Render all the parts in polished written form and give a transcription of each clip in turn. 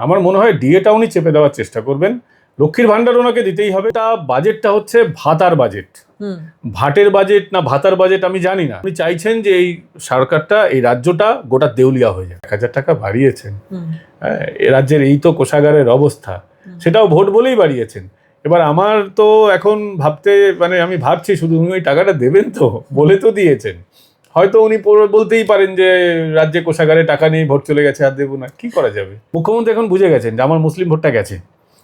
আমার মনে হয় ডিএটা উনি চেপে দেওয়ার চেষ্টা করবেন। লক্ষ্মীর ভান্ডার ওনাকে দিতেই হবে। তা বাজেটটা হচ্ছে ভাতার বাজেট, ভাটের বাজেট না ভাতার বাজেট আমি জানি না। উনি চাইছেন যে এই সরকারটা, এই রাজ্যটা গোটা দেউলিয়া হয়ে যায়। 1,000 টাকা বাড়িয়েছেন, এ রাজ্যের এই তো কোষাগারের অবস্থা, সেটাও ভোট বলেই বাড়িয়েছেন। এবার আমার তো এখন ভাবতে আমি ভাবছি শুধু উনি ওই টাকাটা দেবেন তো, বলে তো দিয়েছেন। হয়তো উনি বলতেই পারেন যে রাজ্যে কোষাগারে টাকা নেই, ভোট চলে গেছে, আর দেবো না। কি করা যাবে? মুখ্যমন্ত্রী এখন বুঝে গেছেন যে আমার মুসলিম ভোটটা গেছে,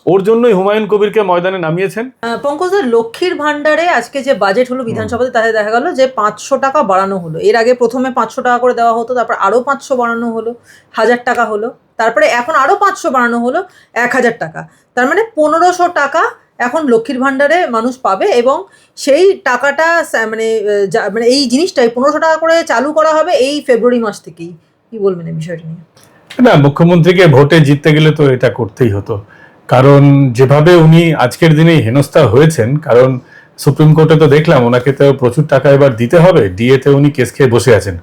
ওর জন্যই হুমায়ুন কবিরকে ময়দানে নামিয়েছেন। পঙ্কজ, লক্ষ্মীর ভান্ডারে আজকে যে বাজেট হলো বিধানসভাতে, তাতে দেখা গেল যে 500 টাকা বাড়ানো হলো। এর আগে প্রথমে 500 টাকা করে দেওয়া হতো, তারপর আরো 500 বাড়ানো হলো, 1000 টাকা হলো, তারপরে এখন আরো 500 বাড়ানো হলো 1000 টাকা। তার মানে 1500 টাকা এখন লক্ষ্মীর ভান্ডারে মানুষ পাবে, এবং সেই টাকাটা এই জিনিসটাই 1500 টাকা করে চালু করা হবে এই ফেব্রুয়ারি মাস থেকেই। কি বলবেন এই বিষয়টা নিয়ে? না, মুখ্যমন্ত্রীকে ভোটে জিততে গেলে তো এটা করতেই হতো, কারণ যেভাবে উনি আজকের দিনেই হেনস্থা হয়েছেন, কারণ সুপ্রিম কোর্টে তো দেখলাম ওনাকে তো প্রচুর টাকা এবার দিতে হবে, ডিএতে উনি কেস খেয়ে বসে আছেন।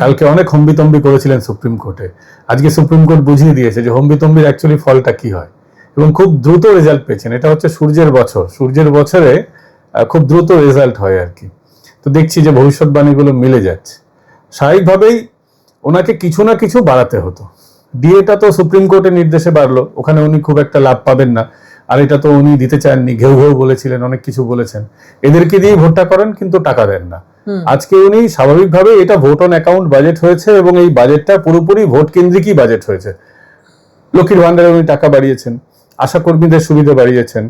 কালকে অনেক হম্বিতম্বি করেছিলেন সুপ্রিম কোর্টে, আজকে সুপ্রিম কোর্ট বুঝিয়ে দিয়েছে যে হম্বিতম্বির অ্যাকচুয়ালি ফলটা কি হয়, এবং খুব দ্রুত রেজাল্ট পেয়েছেন। এটা হচ্ছে সূর্যের বছর, সূর্যের বছরে খুব দ্রুত রেজাল্ট হয় আর কি। তো দেখছি যে ভবিষ্যৎবাণীগুলো মিলে যাচ্ছে। স্বাভাবিকভাবেই ওনাকে কিছু না কিছু বাড়াতে হতো। ডিএটা তো সুপ্রিম কোর্টের নির্দেশে বাড়লো, ওখানে উনি খুব একটা লাভ পাবেন না। আর এটা তো উনি দিতে চাননি, ঘেউ ঘেউ বলেছিলেন, অনেক কিছু বলেছেন। এদেরকে দিয়ে ভোটটা করেন, কিন্তু টাকা দেন না। আজকে উনি স্বাভাবিকভাবে, এটা ভোট অন অ্যাকাউন্ট বাজেট হয়েছে, এবং এই বাজেটটা পুরোপুরি ভোট কেন্দ্রিকই বাজেট হয়েছে। লক্ষ্মীর ভান্ডারে উনি টাকা বাড়িয়েছেন, আশা কর্মীদের সুবিধা বাড়িয়েছেন,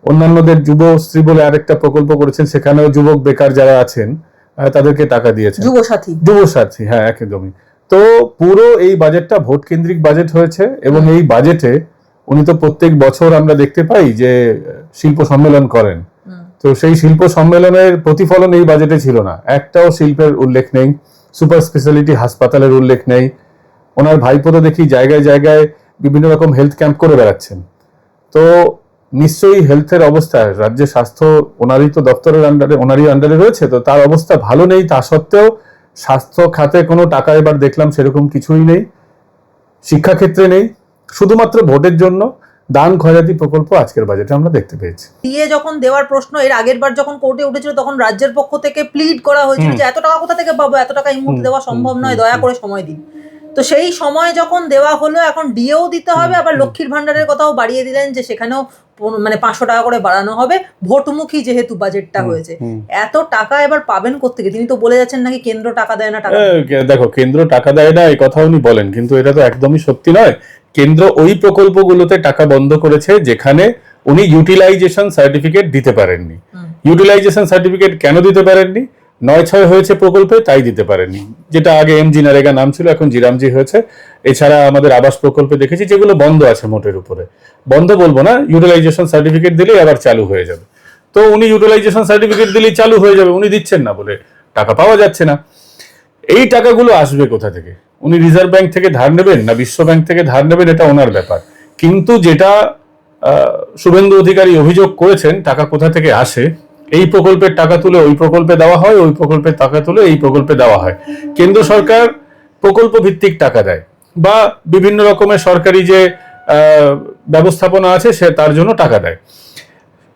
অন্যান্যদের যুবশ্রী বলে আরেকটা প্রকল্প করেছেন, সেখানেও যুবক বেকার যারা আছেন তাদেরকে টাকা দিয়েছেন, যুবসাথী। হ্যাঁ, একদমই। তো পুরো এই বাজেটটা ভোট কেন্দ্রিক বাজেট হয়েছে, এবং এই বাজেটে উনি তো প্রত্যেক বছর আমরা দেখতে পাই যে শিল্প সম্মেলন করেন। তো সেই শিল্প সম্মেলনের প্রতিফলন এই বাজেটে ছিল না। একটাও শিল্পের উল্লেখ নেই, সুপার স্পেশালিটি হাসপাতালের উল্লেখ নেই। ওনার ভাইপো তো দেখি জায়গায় জায়গায় বিভিন্ন রকম হেলথ ক্যাম্প করে বেড়াচ্ছেন। তো নিশ্চয়ই হেলথের অবস্থা, রাজ্যের স্বাস্থ্য ওনারই তো দপ্তরের আন্ডারে, ওনারই আন্ডারে রয়েছে, তো তার অবস্থা ভালো নেই। তা সত্ত্বেও স্বাস্থ্য খাতে কোনো টাকা এবার দেখলাম সেরকম কিছুই নেই, শিক্ষাক্ষেত্রে নেই, শুধুমাত্র ভোটের জন্য দান খয়রাতি প্রকল্প আজকের বাজেটে আমরা দেখতে পেয়েছি। দিয়ে যখন দেওয়ার প্রশ্ন এর আগের বার যখন কোর্টে উঠেছিল, তখন রাজ্যের পক্ষ থেকে প্লিড করা হয়েছিল যে এত টাকা কোথা থেকে পাবো, এত টাকা এই মুহূর্তে দেওয়া সম্ভব নয়, দয়া করে সময় দিন। তো সেই সময় যখন দেওয়া হলো, এখন ডিএও দিতে হবে, আবার লক্ষ্মীর ভান্ডারের কথাও বাড়িয়ে দিলেন যে সেখানেও 500 টাকা করে বাড়ানো হবে, ভোটমুখী যেহেতু বাজেটটা হয়েছে। এত টাকা এবার পাবেন কোত্থেকে? তিনি তো বলে যাচ্ছেন নাকি কেন্দ্র টাকা দেয় না। দেখো, কেন্দ্র টাকা দেয় না এই কথা উনি বলেন, কিন্তু এটা তো একদমই সত্যি নয়। কেন্দ্র ওই প্রকল্পগুলোতে টাকা বন্ধ করেছে যেখানে উনি ইউটিলাইজেশন সার্টিফিকেট দিতে পারেননি। ইউটিলাইজেশন সার্টিফিকেট কেন দিতে পারেননি? 9/6 হয়েছে প্রকল্পে, তাই দিতে পারেননি। যেটা আগে এমজি নারেগা নাম ছিল, এখন জিরামজি হয়েছে। এছাড়া আমাদের আবাস প্রকল্পে দেখেছি যেগুলো বন্ধ আছে মোটের উপরে, বন্ধ বলবো না, ইউটিলাইজেশন সার্টিফিকেট দিলেই আবার চালু হয়ে যাবে। তো উনি ইউটিলাইজেশন সার্টিফিকেট দিলেই চালু হয়ে যাবে, উনি দিচ্ছেন না বলে টাকা পাওয়া যাচ্ছে না। এই টাকাগুলো আসবে কোথা থেকে? উনি রিজার্ভ ব্যাংক থেকে ধার নেবেন না বিশ্ব ব্যাংক থেকে ধার নেবেন, এটা ওনার ব্যাপার। কিন্তু যেটা শুভেন্দু অধিকারী অভিযোগ করেছেন টাকা কোথা থেকে আসে, এই প্রকল্পের টাকা তুলে ওই প্রকল্পে দেওয়া হয়, ওই প্রকল্পের টাকা তুলে এই প্রকল্পে দেওয়া হয়। কেন্দ্র সরকার প্রকল্প ভিত্তিক টাকা দেয়, বা বিভিন্ন রকমের সরকারি যে ব্যবস্থাপনা আছে সে তার জন্য টাকা দেয়।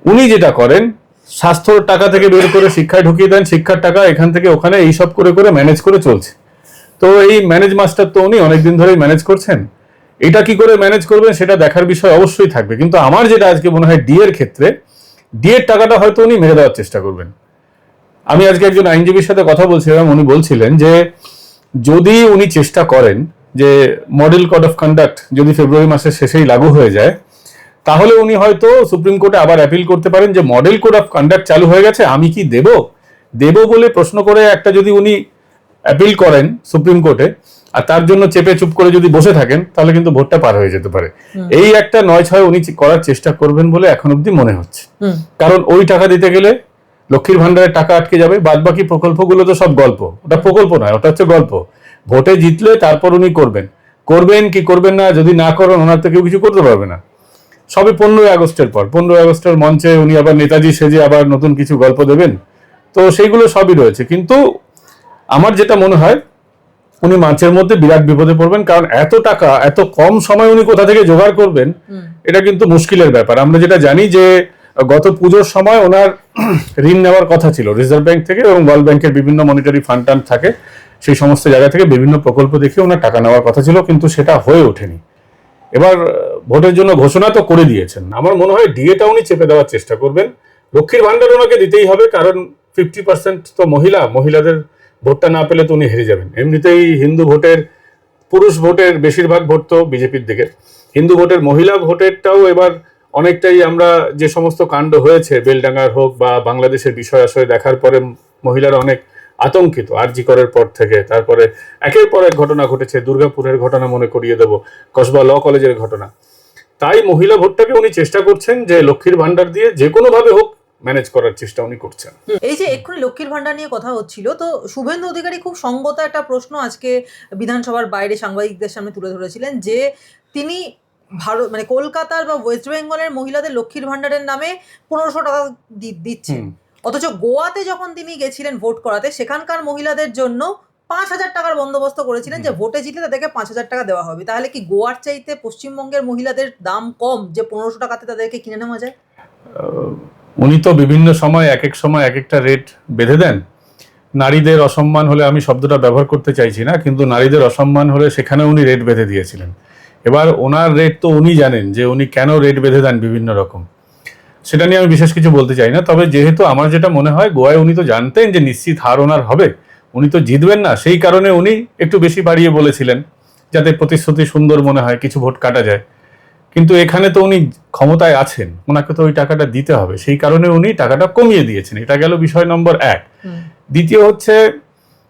উনি যেটা করেন, স্বাস্থ্যর টাকা থেকে বের করে শিক্ষায় ঢুকিয়ে দেন, শিক্ষার টাকা এখান থেকে ওখানে এইসব করে করে ম্যানেজ করে চলছে। তো এই ম্যানেজ মাস্টার তো উনি অনেকদিন ধরেই ম্যানেজ করছেন। এটা কি করে ম্যানেজ করবেন সেটা দেখার বিষয় অবশ্যই থাকবে। কিন্তু আমার যেটা আজকে মনে হয়, ডিএর ক্ষেত্রে ডিএর টাকাটা হয়তো উনি মেরে দেওয়ার চেষ্টা করবেন। আমি আজকে একজন আইনজীবীর সাথে কথা বলছিলাম, উনি বলছিলেন যে যদি উনি চেষ্টা করেন যে মডেল কোড অফ কন্ডাক্ট যদি ফেব্রুয়ারি মাসের শেষেই লাগু হয়ে যায়, তাহলে উনি হয়তো সুপ্রিম কোর্টে আবার অ্যাপিল করতে পারেন যে মডেল কোড অফ কন্ডাক্ট চালু হয়ে গেছে, আমি কি দেব বলে প্রশ্ন করে একটা যদি উনি অ্যাপিল করেন সুপ্রিম কোর্টে, আর তার জন্য চেপে চুপ করে যদি বসে থাকেন, তাহলে কিন্তু ভোটটা পার হয়ে যেতে পারে। এই একটা 9/6 উনি করার চেষ্টা করবেন বলে এখন অব্দি মনে হচ্ছে। কারণ ওই টাকা দিতে গেলে লক্ষ্মীর ভান্ডারের টাকা আটকে যাবে, বাদ বাকি প্রকল্পগুলো তো সব গল্প। ওটা প্রকল্প নয়, ওটা হচ্ছে গল্প। ভোটে জিতলে তারপর উনি করবেন কি করবেন না, যদি না করেন ওনার তো কেউ কিছু করতে পারবে না। সবে 15ই আগস্টের পর, 15ই আগস্টের মঞ্চে উনি আবার নেতাজি সেজে আবার নতুন কিছু গল্প দেবেন, তো সেইগুলো সবই রয়েছে। কিন্তু আমার যেটা মনে হয়, উনি মার্চের মধ্যে বিরাট বিপদে পড়বেন, কারণ এত টাকা এত কম সময় উনি কোথা থেকে জোগাড় করবেন এটা কিন্তু মুশকিলের ব্যাপার। আমরা যেটা জানি যে গত পুজোর সময় ওনার ঋণ নেওয়ার কথা ছিল রিজার্ভ ব্যাংক থেকে, এবং ওয়ার্ল্ড ব্যাংকের বিভিন্ন মনিটারি ফান্ড টান্ড থাকে, সেই সমস্ত জায়গা থেকে বিভিন্ন প্রকল্প দেখিয়ে ওনার টাকা নেওয়ার কথা ছিল, কিন্তু সেটা হয়ে ওঠেনি। এবার ভোটের জন্য ঘোষণা তো করে দিয়েছেন, আমার মনে হয় ডিএটা উনি চেপে দেওয়ার চেষ্টা করবেন। লক্ষ্মীর ভান্ডার ওনাকে দিতেই হবে, কারণ 50% তো মহিলাদের ভোটটা না পেলে তো উনি হেরে যাবেন। এমনিতেই হিন্দু ভোটের, পুরুষ ভোটের বেশিরভাগ ভোট তো বিজেপির দিকে, হিন্দু ভোটের মহিলা ভোটেরটাও এবার অনেকটাই আমরা যে সমস্ত কাণ্ড হয়েছে বেলডাঙ্গার হোক বা বাংলাদেশের বিষয় আশয় দেখার পরে মহিলারা অনেক আতঙ্কিত, আরজি করার পর থেকে। তারপরে একের পর এক ঘটনা ঘটেছে, দুর্গাপুরের ঘটনা মনে করিয়ে দেবো, কসবা ল কলেজের ঘটনা। তাই মহিলা ভোটটাকে উনি চেষ্টা করছেন যে লক্ষ্মীর ভান্ডার দিয়ে যে কোনো ভাবে হোক ম্যানেজ করার চেষ্টা উনি করছেন। এই যে এক্ষুনি লক্ষ্মীর ভান্ডার নিয়ে কথা হচ্ছিল, তো শুভেন্দু অধিকারী খুব সঙ্গত একটা প্রশ্ন আজকে বিধানসভার বাইরে সাংবাদিকদের সামনে তুলে ধরেছিলেন, যে তিনি ভারত মানে কলকাতার বা ওয়েস্ট বেঙ্গলের মহিলাদের লক্ষ্মীর ভান্ডারের নামে 1500 টাকা দিচ্ছেন, অথচ গোয়াতে যখন তিনি গেছিলেন ভোট করাতে সেখানকার মহিলাদের জন্য 5000 টাকার বন্দোবস্ত করেছিলেন, যে ভোটে জিতলে তাদেরকে 5000 টাকা দেওয়া হবে। তাহলে কি গোয়ার চাইতে পশ্চিমবঙ্গের মহিলাদের দাম কম, যে 1500 টাকাতে তাদেরকে কিনে নেওয়া যায়? উনি তো বিভিন্ন সময় এক একটা রেট বেঁধে দেন। নারীদের অসম্মান হলে, আমি শব্দটা ব্যবহার করতে চাইছি না, কিন্তু নারীদের অসম্মান হলে সেখানে উনি রেট বেঁধে দিয়েছিলেন। এবার ওনার রেট তো উনি জানেন যে উনি কেন রেট বেঁধে দেন বিভিন্ন রকম, সেটা নিয়ে আমি বিশেষ কিছু বলতে চাই না। তবে যেহেতু আমার যেটা মনে হয়, গোয়ায় উনি তো জানতেন যে নিশ্চিত হার ওনার হবে, উনি তো জিতবেন না, সেই কারণে উনি একটু বেশি বাড়িয়ে বলেছিলেন, যাতে প্রতিশ্রুতি সুন্দর মনে হয়, কিছু ভোট কাটা যায়। কিন্তু এখানে তো উনি ক্ষমতায় আছেন, ওনাকে তো ওই টাকাটা দিতে হবে, সেই কারণে উনি টাকাটা কমিয়ে দিয়েছেন। এটা গেল বিষয় নম্বর 1। দ্বিতীয় হচ্ছে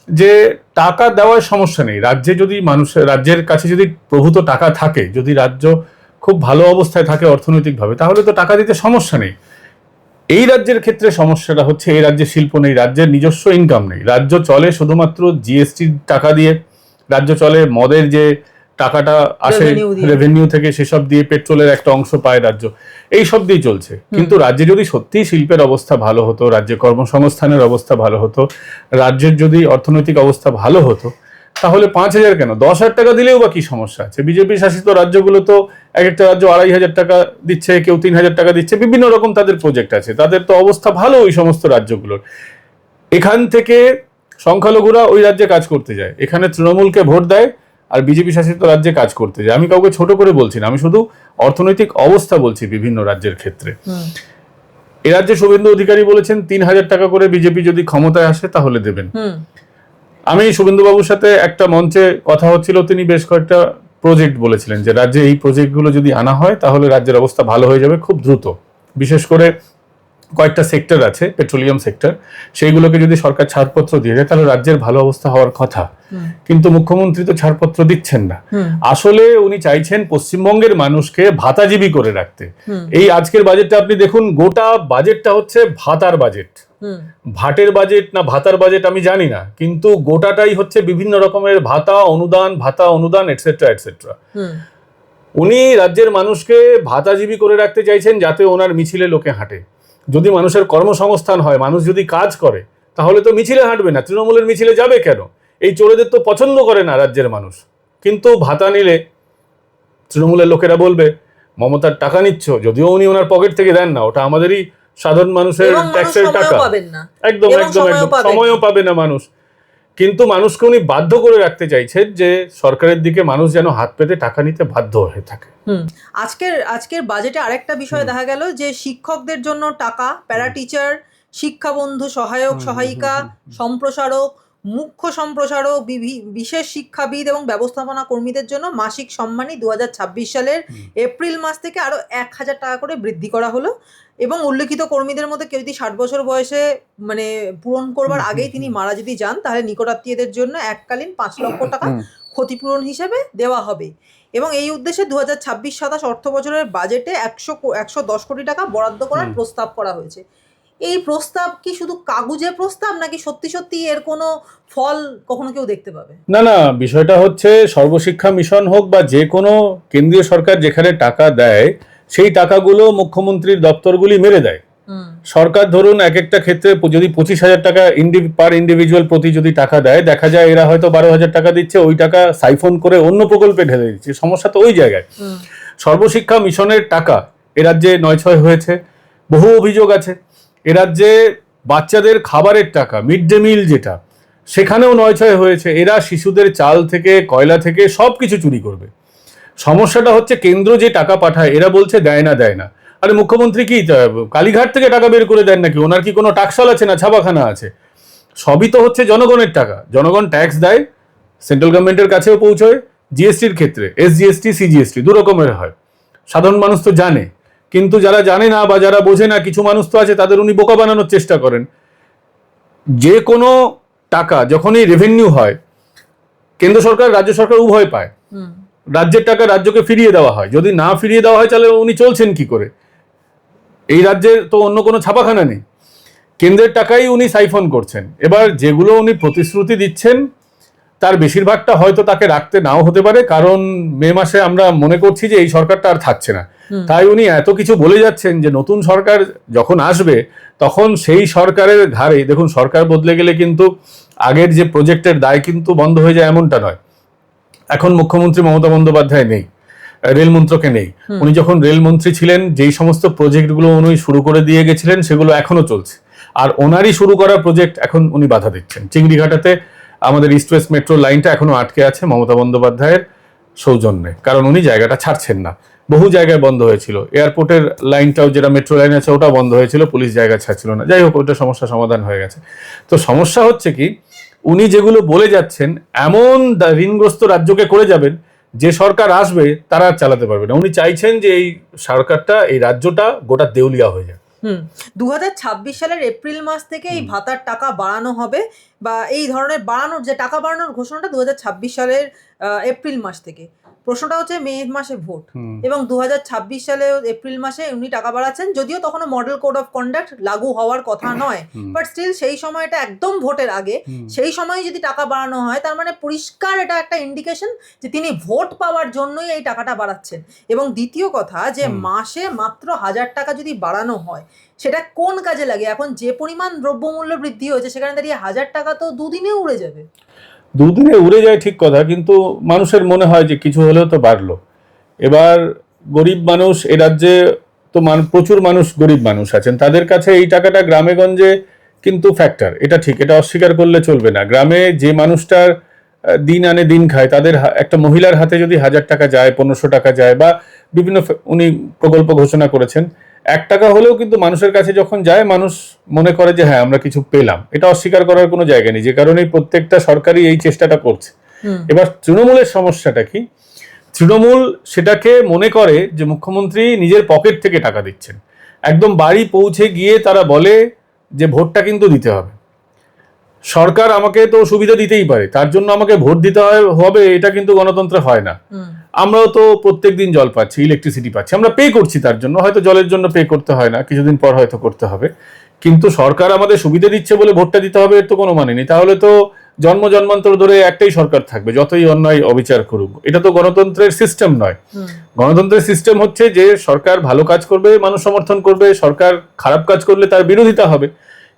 যে টাকা দেওয়ার সমস্যা নেই রাজ্যে, যদি রাজ্যের কাছে যদি প্রভূত টাকা থাকে, যদি রাজ্য খুব ভালো অবস্থায় থাকে অর্থনৈতিকভাবে, তাহলে তো টাকা দিতে সমস্যা নেই। এই রাজ্যের ক্ষেত্রে সমস্যাটা হচ্ছে এই রাজ্যে শিল্প নেই, রাজ্যের নিজস্ব ইনকাম নেই, রাজ্য চলে শুধুমাত্র জিএসটির টাকা দিয়ে, রাজ্য চলে মদের যে টাকাটা আসে রেভিনিউ থেকে সেসব দিয়ে, পেট্রোলের একটা অংশ পায় রাজ্য, এই সব দিয়ে চলছে। কিন্তু রাজ্যে যদি সত্যি শিল্পের অবস্থা ভালো হতো, রাজ্যে কর্মসংস্থানের অবস্থা ভালো হতো, রাজ্যের যদি অর্থনৈতিক অবস্থা ভালো হতো, তাহলে 5000 কেন 10,000 টাকা দিলেও বা কি সমস্যা আছে? বিজেপি শাসিত রাজ্যগুলো তো এক একটা রাজ্য 2500 টাকা দিচ্ছে, কেউ 3000 টাকা দিচ্ছে, বিভিন্ন রকম তাদের প্রজেক্ট আছে, তাদের তো অবস্থা ভালো ওই সমস্ত রাজ্যগুলোর। এখান থেকে সংখ্যালঘুরা ওই রাজ্যে কাজ করতে যায়, এখানে তৃণমূলকে ভোট দেয়, আর বিজেপি শাসিত রাজ্যে কাজ করতে যায়। আমি কাউকে ছোট করে বলছি না, আমি শুধু অর্থনৈতিক অবস্থা বলছি বিভিন্ন রাজ্যের ক্ষেত্রে। এ রাজ্যে শুভেন্দু অধিকারী বলেছেন 3000 টাকা করে বিজেপি যদি ক্ষমতায় আসে তাহলে দেবেন। আমি শুভেন্দু বাবুর সাথে একটা মঞ্চে কথা হচ্ছিল, তিনি বেশ কয়েকটা প্রজেক্ট বলেছিলেন যে রাজ্যে এই প্রজেক্টগুলো যদি আনা হয় তাহলে রাজ্যের অবস্থা ভালো হয়ে যাবে খুব দ্রুত। বিশেষ করে কয়েকটা সেক্টর আছে, পেট্রোলিয়াম সেক্টর, সেইগুলোকে যদি সরকার ছাড়পত্র দিয়ে দেয় তাহলে রাজ্যের ভালো অবস্থা হওয়ার কথা। কিন্তু মুখ্যমন্ত্রী তো ছাড়পত্র দিচ্ছেন না। আসলে উনি চাইছেন পশ্চিমবঙ্গের মানুষকে ভাতাজীবী করে রাখতে। এই আজকের বাজেটটা আপনি দেখুন, গোটা বাজেটটা হচ্ছে ভাতার বাজেট, ভাটের বাজেট না ভাতার বাজেট আমি জানি না, কিন্তু গোটাটাই হচ্ছে বিভিন্ন রকমের ভাতা অনুদান এটসেট্রা এটসেট্রা। উনি রাজ্যের মানুষকে ভাতাজীবী করে রাখতে চাইছেন যাতে ওনার মিছিলে লোকে হাঁটে। যদি মানুষের কর্মসংস্থান হয়, মানুষ যদি কাজ করে, তাহলে তো মিছিলে হাঁটবে না, তৃণমূলের মিছিলে যাবে কেন? এই চোরেদের তো পছন্দ করে না রাজ্যের মানুষ। কিন্তু ভাতা নিলে তৃণমূলের লোকেরা বলবে মমতার টাকা নিচ্ছ, যদিও উনি ওনার পকেট থেকে দেন না, ওটা আমাদেরই সাধারণ মানুষের ট্যাক্সের টাকা, একদম সময়ও পাবে না মানুষ। কিন্তু মানুষকে উনি বাধ্য করে রাখতে চাইছেন যে সরকারের দিকে মানুষ যেন হাত পেতে টাকা নিতে বাধ্য হয়ে থাকে। আজকের বাজেটে আরেকটা বিষয় দেখা গেল যে শিক্ষকদের জন্য টাকা, প্যারা টিচার, শিক্ষা বন্ধু, সহায়ক সহায়িকা, সম্প্রসারক, মুখ্য সম্প্রসারক, বিশেষ শিক্ষাবিদ এবং ব্যবস্থাপনা কর্মীদের জন্য মাসিক সম্মানী 2026 সালের এপ্রিল মাস থেকে আরো 1000 টাকা করে বৃদ্ধি করা হলো। এবং উল্লেখিত কর্মীদের মধ্যে কেউ যদি 60 বছর বয়সে মানে পূরণ করবার আগেই তিনি মারা যদি যান, তাহলে নিকটাত্মীয়দের জন্য এককালীন 5 লক্ষ টাকা ক্ষতিপূরণ হিসেবে দেওয়া হবে। এবং এই উদ্দেশ্যে 2026-27 অর্থ বছরের বাজেটে 110 কোটি টাকা বরাদ্দ করার প্রস্তাব করা হয়েছে। এই প্রস্তাব কি শুধু কাগুজে প্রস্তাব, নাকি সত্যি সত্যি এর কোনো ফল কখনো কেউ দেখতে পাবে? না, বিষয়টা হচ্ছে সর্বশিক্ষা মিশন হোক বা যে কোনো কেন্দ্রীয় সরকার যেখানে টাকা দেয়, সেই টাকাগুলো মুখ্যমন্ত্রীর দপ্তরগুলি মেরে দেয়। সরকার ধরুন এক একটা ক্ষেত্রে যদি 25,000 টাকা পার ইন্ডিভিজুয়াল প্রতি যদি টাকা দেয়, দেখা যায় এরা হয়তো 12,000 টাকা দিচ্ছে, ওই টাকা সাইফন করে অন্য প্রকল্পে ঢেলে দিচ্ছে। সমস্যা তো ওই জায়গায়। সর্বশিক্ষা মিশনের টাকা এ রাজ্যে 9-6 হয়েছে, বহু অভিযোগ আছে। এ রাজ্যে বাচ্চাদের খাবারের টাকা, মিড ডে মিল যেটা, সেখানেও 9-6 হয়েছে। এরা শিশুদের চাল থেকে, কয়লা থেকে সবকিছু চুরি করবে। সমস্যাটা হচ্ছে কেন্দ্র যে টাকা পাঠায় এরা বলছে দেয় না। আরে মুখ্যমন্ত্রী কি কালীঘাট থেকে টাকা বের করে দেন নাকি? ওনার কি কোনো টাকশাল আছে না ছাপাখানা আছে? সবই তো হচ্ছে জনগণের টাকা। জনগণ ট্যাক্স দেয়, সেন্ট্রাল গভর্নমেন্টের কাছেও পৌঁছয়। জিএসটির ক্ষেত্রে এসজিএসটি, সিজিএসটি দু রকমের হয়। সাধারণ মানুষ তো জানে, কিন্তু যারা জানে না বা যারা বোঝে না, কিছু মানুষ তো আছে, তাদের উনি বোকা বানানোর চেষ্টা করেন। যে কোনো টাকা যখনই রেভিনিউ হয়, কেন্দ্র সরকার রাজ্য সরকার উভয় পায়। রাজ্যের টাকা রাজ্যকে ফিরিয়ে দেওয়া হয়। যদি না ফিরিয়ে দেওয়া হয় তাহলে উনি চলছেন কি করে? এই রাজ্যের তো অন্য কোনো ছাপাখানা নেই। কেন্দ্রের টাকাই উনি সাইফন করছেন। এবার যেগুলো উনি প্রতিশ্রুতি দিচ্ছেন তার বেশিরভাগটা হয়তো তাকে রাখতে নাও হতে পারে, কারণ মে মাসে আমরা মনে করছি যে এই সরকারটা আর থাকছে না। তাই উনি এত কিছু বলে যাচ্ছেন যে নতুন সরকার যখন আসবে তখন সেই সরকারের ঘাড়ে, দেখুন সরকার বদলে গেলে কিন্তু আগের যে প্রজেক্টের দায় কিন্তু বন্ধ হয়ে যায় এমনটা নয়। এখন মুখ্যমন্ত্রী মমতা বন্দ্যোপাধ্যায় নেই, রেলমন্ত্রকে নেই। উনি যখন রেলমন্ত্রী ছিলেন যেই সমস্ত প্রজেক্টগুলো উনি শুরু করে দিয়ে গেছিলেন সেগুলো এখনো চলছে, আর ওনারই শুরু করা প্রজেক্ট এখন উনি বাধা দিচ্ছেন। চিংড়িঘাটাতে আমাদের ইস্ট ওয়েস্ট মেট্রো লাইনটা এখনো আটকে আছে মমতা বন্দ্যোপাধ্যায়ের সৌজন্যে, কারণ উনি জায়গাটা ছাড়ছেন না। বহু জায়গায় বন্ধ হয়েছিল, এয়ারপোর্টের লাইনটাও যেটা মেট্রো লাইন আছে ওটা বন্ধ হয়েছিল, পুলিশ জায়গা ছাড়ছিল না। যাই হোক, ওটা সমস্যা সমাধান হয়ে গেছে। তো সমস্যা হচ্ছে কি, উনি যেগুলো বলে যাচ্ছেন এমন ঋণগ্রস্ত রাজ্যকে করে যাবেন যে সরকার আসবে তারা আর চালাতে পারবে না। উনি চাইছেন যে এই সরকারটা, এই রাজ্যটা গোটা দেউলিয়া হয়ে যায়। 2026 সালের এপ্রিল মাস থেকে এই ভাতার টাকা বাড়ানো হবে, বা এই ধরনের বাড়ানোর যে টাকা বাড়ানোর ঘোষণাটা 2026 সালের এপ্রিল মাস থেকে। প্রশ্নটা হচ্ছে মে মাসে ভোট, এবং 2026 সালে এপ্রিল মাসে উনি টাকা বাড়াচ্ছেন, যদিও তখনও মডেল কোড অফ কন্ডাক্ট লাগু হওয়ার কথা নয়, বাট স্টিল সেই সময়টা একদম ভোটের আগে, সেই সময় যদি টাকা বাড়ানো হয় তার মানে পরিষ্কার এটা একটা ইন্ডিকেশন যে তিনি ভোট পাওয়ার জন্যই এই টাকাটা বাড়াচ্ছেন। এবং দ্বিতীয় কথা, যে মাসে মাত্র 1000 টাকা যদি বাড়ানো হয় সেটা কোন কাজে লাগে? এখন যে পরিমাণ দ্রব্যমূল্য বৃদ্ধি হয়েছে সেখানে দাঁড়িয়ে 1000 টাকা তো দুদিনে উড়ে যাবে। দুদিনে উড়ে যায় ঠিক কথা, কিন্তু মানুষের মনে হয় যে কিছু হলেও তো বাড়লো। এবার গরিব মানুষ, এ রাজ্যে তো প্রচুর মানুষ গরিব মানুষ আছেন, তাদের কাছে এই টাকাটা গ্রামে গঞ্জে কিন্তু ফ্যাক্টর, এটা ঠিক, এটা অস্বীকার করলে চলবে না। গ্রামে যে মানুষটার দিন আনে দিন খায়, তাদের একটা মহিলার হাতে যদি 1000 টাকা যায়, 1500 টাকা যায়, বা বিভিন্ন উনি প্রকল্প ঘোষণা করেছেন, 1 টাকা হলেও কিন্তু মানুষের কাছে যখন যায় মানুষ মনে করে যে হ্যাঁ আমরা কিছু পেলাম। এটা অস্বীকার করার কোনো জায়গা নেই, যে কারণে প্রত্যেকটা সরকারই এই চেষ্টাটা করছে। এবার তৃণমূলের সমস্যাটা কি, তৃণমূল সেটাকে মনে করে যে মুখ্যমন্ত্রী নিজের পকেট থেকে টাকা দিচ্ছেন। একদম বাড়ি পৌঁছে গিয়ে তারা বলে যে ভোটটা কিন্তু দিতে হবে, সরকার আমাকে তো সুবিধা দিতেই পারে, তার জন্য আমাকে ভোট দিতে হবে, এটা কিন্তু গণতন্ত্রে হয় না। আমরাও তো প্রত্যেকদিন জল পাচ্ছি, ইলেকট্রিসিটি পাচ্ছি, আমরা পে করছি তার জন্য, হয়তো জলের জন্য পে করতে হয় না, কিছুদিন পর হয়তো করতে হবে, কিন্তু সরকার আমাদের সুবিধা দিচ্ছে বলে ভোটটা দিতে হবে এর তো কোনো মানে নেই। তাহলে তো জন্মান্তর ধরে একটাই সরকার থাকবে, যতই অন্যায় অবিচার করুক। এটা তো গণতন্ত্রের সিস্টেম নয়। গণতন্ত্রের সিস্টেম হচ্ছে যে সরকার ভালো কাজ করবে মানুষ সমর্থন করবে, সরকার খারাপ কাজ করলে তার বিরোধিতা হবে।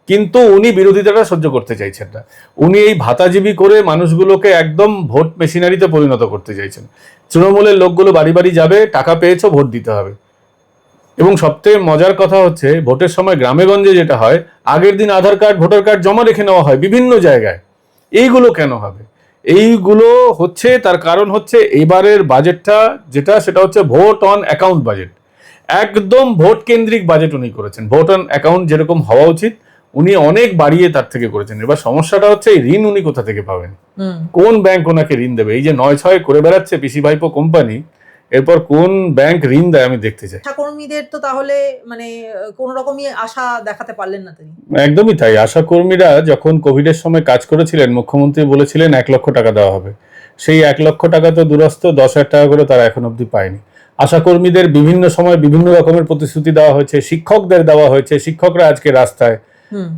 কিন্তু উনি বিরোধিতাটা সহ্য করতে চাইছেন না। উনি এই ভাতাজীবী করে মানুষগুলোকে একদম ভোট মেশিনারিতে পরিণত করতে চাইছেন। তৃণমূলের লোকগুলো বাড়ি বাড়ি যাবে, টাকা পেয়েছো ভোট দিতে হবে। এবং সবথেকে মজার কথা হচ্ছে, ভোটের সময় গ্রামে গঞ্জে যেটা হয়, আগের দিন আধার কার্ড, ভোটার কার্ড জমা রেখে নেওয়া হয় বিভিন্ন জায়গায়। এইগুলো কেন হবে? এইগুলো হচ্ছে, তার কারণ হচ্ছে এবারের বাজেটটা যেটা, সেটা হচ্ছে ভোট অন অ্যাকাউন্ট বাজেট। একদম ভোট কেন্দ্রিক বাজেট উনি করেছেন। ভোট অন অ্যাকাউন্ট যেরকম হওয়া উচিত উনি অনেক বাড়িয়ে তার থেকে করেছেন। এবার সমস্যাটা হচ্ছে এই ঋণ উনি কোথা থেকে পাবেন, কোন ব্যাংক ওনাকে ঋণ দেবে? এই যে 9-6 করে বেড়াচ্ছে পিসি ভাইপো কোম্পানি, এরপর কোন ব্যাংক ঋণ দেয় আমি দেখতে চাই। আশাকর্মীদের তো তাহলে মানে কোন রকমই আশা দেখাতে পারলেন না তিনি। একদমই তাই। আশাকর্মীরা যখন কোভিডের সময় কাজ করেছিলেন, মুখ্যমন্ত্রী বলেছিলেন 1 লক্ষ টাকা দেওয়া হবে। সেই 1 লক্ষ টাকা তো দূরস্থ, 10,000 টাকা করে তারা এখন অবধি পায়নি। আশাকর্মীদের বিভিন্ন সময় বিভিন্ন রকমের প্রতিশ্রুতি দেওয়া হয়েছে, শিক্ষকদের দেওয়া হয়েছে, শিক্ষকরা আজকে রাস্তায়।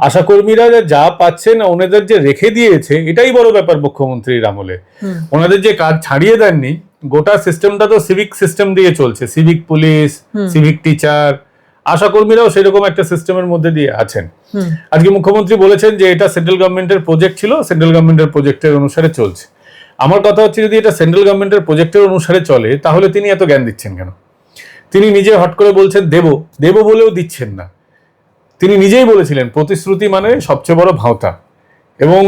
আশাকর্মীরা যা পাচ্ছেন ওনাদের যে রেখে দিয়েছে, এটাই বড় ব্যাপার মুখ্যমন্ত্রীর আমলে। ওনাদের যে কাজ ছাড়িয়ে দেননি, গোটা সিস্টেমটা তো সিভিক সিস্টেম দিয়ে চলছে, সিভিক পুলিশ, সিভিক টিচার, আশাকর্মীরাও সেরকম একটা সিস্টেমের মধ্যে দিয়ে আছেন। আজকে মুখ্যমন্ত্রী বলেছেন যে এটা সেন্ট্রাল গভর্নমেন্টের প্রজেক্ট ছিল, সেন্ট্রাল গভর্নমেন্টের প্রজেক্টের অনুসারে চলছে। আমার কথা হচ্ছে যদি এটা সেন্ট্রাল গভর্নমেন্টের প্রজেক্টের অনুসারে চলে তাহলে তিনি এত জ্ঞান দিচ্ছেন কেন? তিনি নিজে হট করে বলছেন দেব বলেও দিচ্ছেন না। তিনি নিজেই বলেছিলেন প্রতিশ্রুতি মানে সবচেয়ে বড় ভাওতা, এবং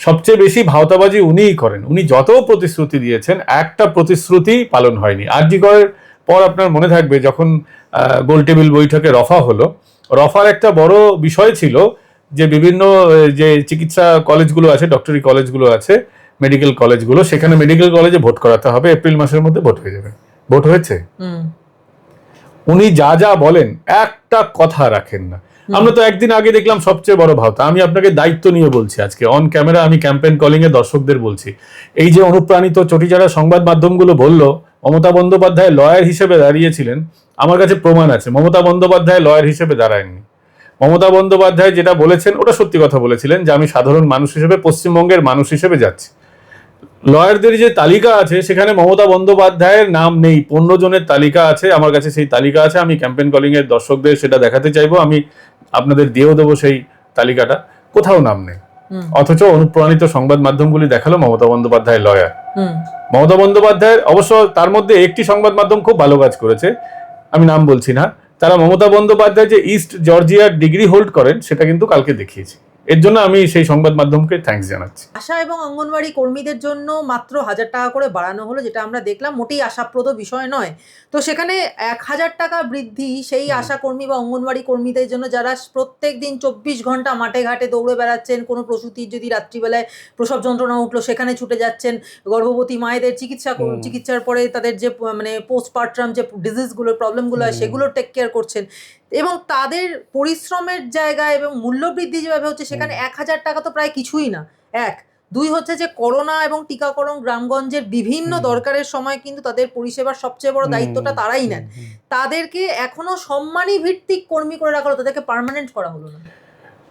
সবচেয়ে বেশি ভাওতাবাজি উনিই করেন। উনি যত প্রতিশ্রুতি দিয়েছেন একটা প্রতিশ্রুতি পালন হয়নি। আরজি করের পর আপনার মনে থাকবে যখন গোল টেবিল বৈঠকে রফা হলো, রফার একটা বড় বিষয় ছিল যে বিভিন্ন যে চিকিৎসা কলেজগুলো আছে, ডক্টরি কলেজগুলো আছে, মেডিকেল কলেজগুলো, সেখানে মেডিকেল কলেজে ভোট করাতে হবে, এপ্রিল মাসের মধ্যে ভোট হয়ে যাবে। ভোট হয়েছে? উনি যা যা বলেন একটা কথা রাখেন না। আমরা তো একদিন আগে দেখলাম সবচেয়ে বড় ভাওতা। আমি আপনাকে দায়িত্ব নিয়ে বলছি আজকে অন ক্যামেরা, আমি ক্যাম্পেইন কলিং এ দর্শকদের বলছি, এই যে অনুপ্রাণিত চটিচাড়া সংবাদ মাধ্যমগুলো বলল মমতা বন্দ্যোপাধ্যায় লয়ার হিসেবে দাঁড়িয়েছিলেন, আমার কাছে প্রমাণ আছে মমতা বন্দ্যোপাধ্যায় লয়ার হিসেবে দাঁড়ায়নি। মমতা বন্দ্যোপাধ্যায় যেটা বলেছেন ওটা সত্যি কথা বলেছিলেন, যে আমি সাধারণ মানুষ হিসেবে, পশ্চিমবঙ্গের মানুষ হিসেবে যাচ্ছি। লয়ারদের যে তালিকা আছে সেখানে মমতা বন্দ্যোপাধ্যায়ের নাম নেই, 15 জনের তালিকা আছে, আমার কাছে সেই তালিকা আছে। আমি ক্যাম্পেইন কলিং এর দর্শকদের সেটা দেখাতে চাইবো, আমি আপনাদের দিয়েও দেবো সেই তালিকাটা। কোথাও নাম নেই, অথচ অনুপ্রাণিত সংবাদ মাধ্যমগুলি দেখালো মমতা বন্দ্যোপাধ্যায় লয়ার। মমতা বন্দ্যোপাধ্যায়ের অবশ্য তার মধ্যে একটি সংবাদ মাধ্যম খুব ভালো কাজ করেছে, আমি নাম বলছি না, তারা মমতা বন্দ্যোপাধ্যায় যে ইস্ট জর্জিয়ার ডিগ্রি হোল্ড করেন সেটা কিন্তু কালকে দেখিয়েছে। এর জন্য আমি সেই সংবাদ মাধ্যমকে থ্যাঙ্কস জানাচ্ছি। আশা এবং অঙ্গনওয়াড়ি কর্মীদের জন্য মাত্র 1000 টাকা করে বাড়ানো হলো, যেটা আমরা দেখলাম মোটেই আশাপ্রদ বিষয় নয়। তো সেখানে 1000 টাকা বৃদ্ধি সেই আশা কর্মী বা অঙ্গনওয়াড়ি কর্মীদের জন্য যারা প্রত্যেক দিন 24 ঘন্টা মাঠে ঘাটে দৌড়ে বেড়াচ্ছেন, কোনো প্রসূতির যদি রাত্রিবেলায় প্রসব যন্ত্রণা উঠলো সেখানে ছুটে যাচ্ছেন, গর্ভবতী মায়েদের চিকিৎসার পরে তাদের যে মানে পোস্টপার্টাম যে ডিজিজগুলো, প্রবলেমগুলো হয় সেগুলো টেক কেয়ার করছেন, এবং তাদের পরিশ্রমের জায়গায় এবং মূল্যবৃদ্ধি যেভাবে হচ্ছে সেখানে 1000 টাকা তো প্রায় কিছুই না। এক, দুই হচ্ছে যে করোনা এবং টিকাকরণ গ্রামগঞ্জের বিভিন্ন দরকারের সময় কিন্তু তাদের পরিষেবার সবচেয়ে বড় দায়িত্বটা তারাই নেন। তাদেরকে এখনো সম্মানী ভিত্তিক কর্মী করে রাখা হলো, তাদেরকে পার্মানেন্ট করা হলো না।